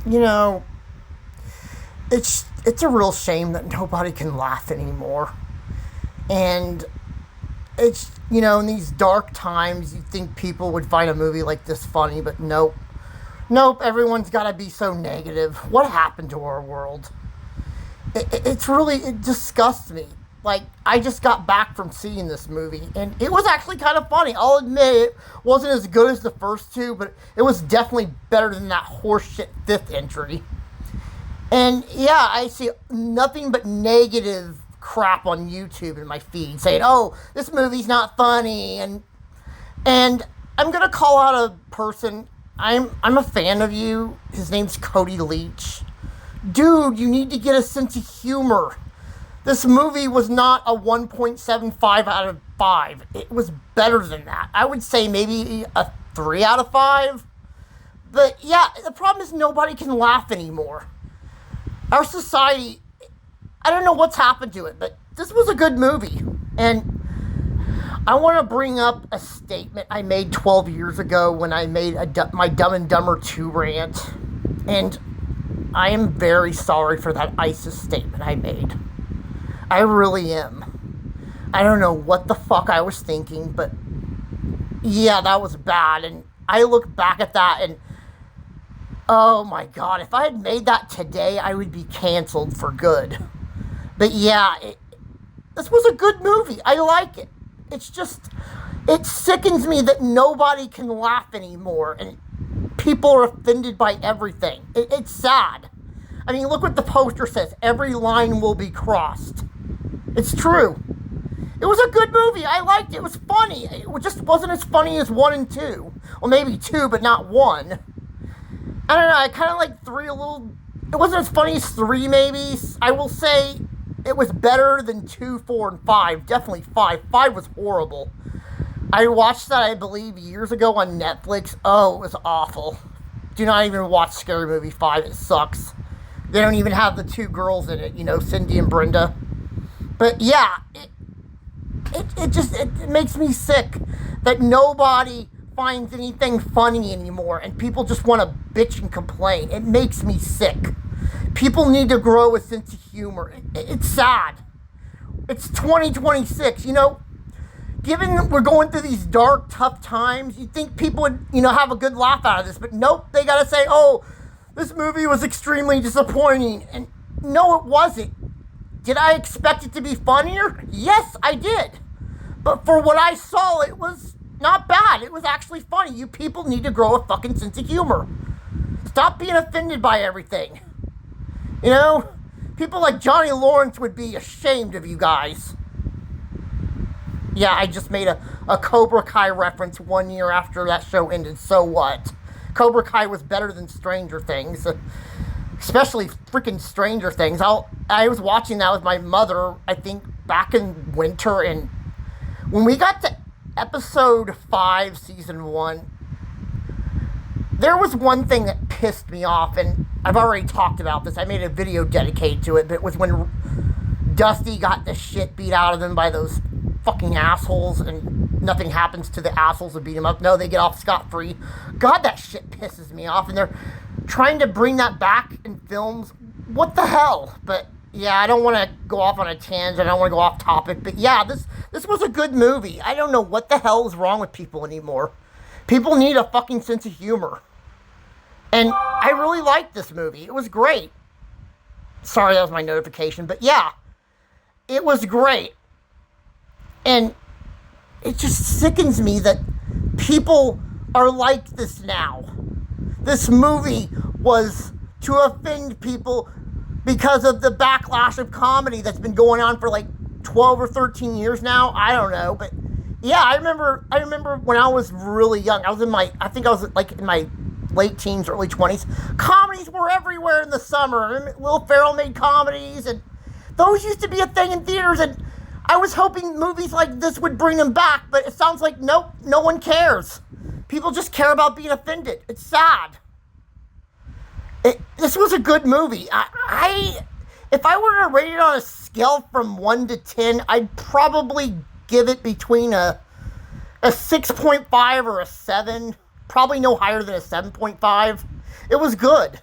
you know, it's a real shame that nobody can laugh anymore. And it's, in these dark times, you'd think people would find a movie like this funny, but nope. Nope, everyone's got to be so negative. What happened to our world? It disgusts me. Like, I just got back from seeing this movie, and it was actually kind of funny. I'll admit it wasn't as good as the first two, but it was definitely better than that horseshit fifth entry. And yeah, I see nothing but negative crap on YouTube in my feed saying, "Oh, this movie's not funny," and I'm gonna call out a person. I'm a fan of you. His name's Cody Leach. Dude, you need to get a sense of humor. This movie was not a 1.75 out of 5. It was better than that. I would say maybe a 3 out of 5. But yeah, the problem is nobody can laugh anymore. Our society, I don't know what's happened to it, but this was a good movie. And I want to bring up a statement I made 12 years ago when I made my Dumb and Dumber 2 rant. And I am very sorry for that ISIS statement I made. I really am. I don't know what the fuck I was thinking, but yeah, that was bad. And I look back at that and, oh my god, if I had made that today, I would be canceled for good. But yeah, this was a good movie. I like it. It's just, it sickens me that nobody can laugh anymore and people are offended by everything. It's sad. I mean, look what the poster says. Every line will be crossed. It's true. It was a good movie. I liked it. It was funny. It just wasn't as funny as 1 and 2. Well, maybe 2, but not 1. I don't know. I kind of like 3 a little. It wasn't as funny as 3, maybe. I will say it was better than 2, 4, and 5. Definitely 5. 5 was horrible. I watched that, I believe, years ago on Netflix. Oh, it was awful. Do not even watch Scary Movie 5. It sucks. They don't even have the 2 girls in it, Cindy and Brenda. But yeah, it makes me sick that nobody finds anything funny anymore and people just want to bitch and complain. It makes me sick. People need to grow a sense of humor. It's sad. It's 2026, Given that we're going through these dark, tough times, you'd think people would, have a good laugh out of this. But nope, they gotta say, "Oh, this movie was extremely disappointing." And no, it wasn't. Did I expect it to be funnier? Yes, I did. But for what I saw, it was not bad. It was actually funny. You people need to grow a fucking sense of humor. Stop being offended by everything. People like Johnny Lawrence would be ashamed of you guys. Yeah, I just made a Cobra Kai reference 1 year after that show ended. So what? Cobra Kai was better than Stranger Things. Especially freaking Stranger Things. I was watching that with my mother, I think, back in winter. And when we got to episode 5, season 1, there was one thing that pissed me off. And I've already talked about this. I made a video dedicated to it. But it was when Dusty got the shit beat out of him by those fucking assholes, and nothing happens to the assholes that beat him up. No, they get off scot-free. God, that shit pisses me off, and they're trying to bring that back in films. What the hell? But yeah, I don't want to go off on a tangent. I don't want to go off topic. But yeah, this was a good movie. I don't know what the hell is wrong with people anymore. People need a fucking sense of humor. And I really liked this movie. It was great. Sorry, that was my notification. But yeah, it was great. And it just sickens me that people are like this now. This movie was to offend people because of the backlash of comedy that's been going on for like 12 or 13 years now. I don't know, but yeah, I remember when I was really young. I think I was like in my late teens, early 20s. Comedies were everywhere in the summer. Will Ferrell made comedies, and those used to be a thing in theaters, and I was hoping movies like this would bring them back, but it sounds like nope, no one cares. People just care about being offended. It's sad. This was a good movie. If I were to rate it on a scale from 1 to 10, I'd probably give it between a 6.5 or a 7. Probably no higher than a 7.5. It was good.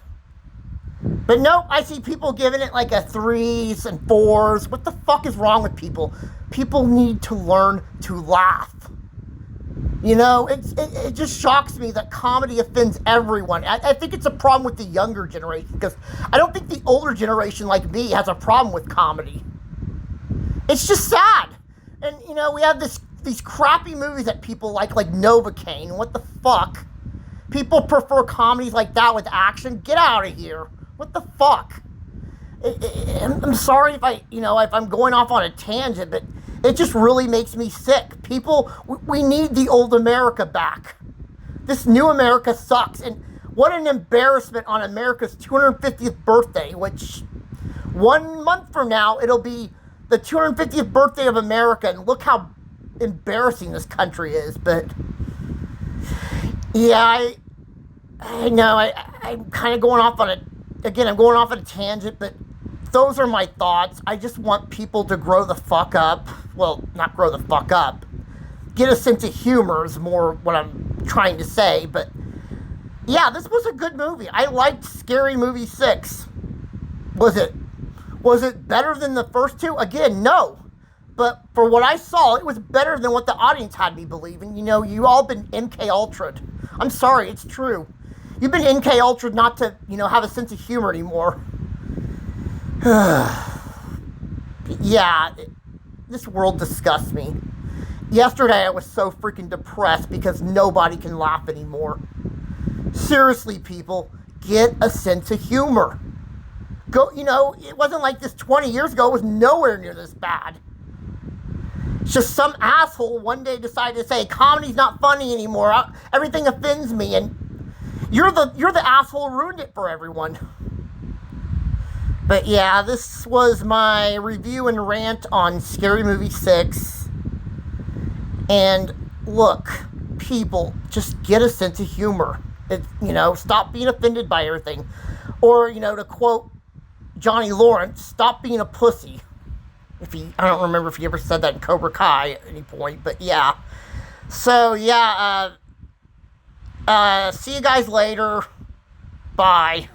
But nope, I see people giving it like a 3s and 4s. What the fuck is wrong with people? People need to learn to laugh. You know, it just shocks me that comedy offends everyone. I think it's a problem with the younger generation, because I don't think the older generation like me has a problem with comedy. It's just sad. And, you know, we have these crappy movies that people like Novocaine. What the fuck? People prefer comedies like that with action. Get out of here. What the fuck? I'm sorry if if I'm going off on a tangent, but it just really makes me sick. People, we need the old America back. This new America sucks. And what an embarrassment on America's 250th birthday, which 1 month from now, it'll be the 250th birthday of America. And look how embarrassing this country is. But yeah, I know I'm kind of going off on I'm going off on a tangent, but those are my thoughts. I just want people to grow the fuck up. Well, not grow the fuck up. Get a sense of humor is more what I'm trying to say. But yeah, this was a good movie. I liked Scary Movie 6. Was it better than the first two? Again, no. But for what I saw, it was better than what the audience had me believing. You know, you all been MK Ultra'd. I'm sorry, it's true. You've been MK Ultra'd not to, have a sense of humor anymore. Yeah, this world disgusts me. Yesterday I was so freaking depressed because nobody can laugh anymore. Seriously, people, get a sense of humor. It wasn't like this 20 years ago. It was nowhere near this bad. It's just some asshole one day decided to say comedy's not funny anymore. Everything offends me, and you're the asshole who ruined it for everyone. But yeah, this was my review and rant on Scary Movie 6. And look, people, just get a sense of humor. Stop being offended by everything. Or, to quote Johnny Lawrence, stop being a pussy. I don't remember if he ever said that in Cobra Kai at any point, but yeah. So, yeah, see you guys later. Bye.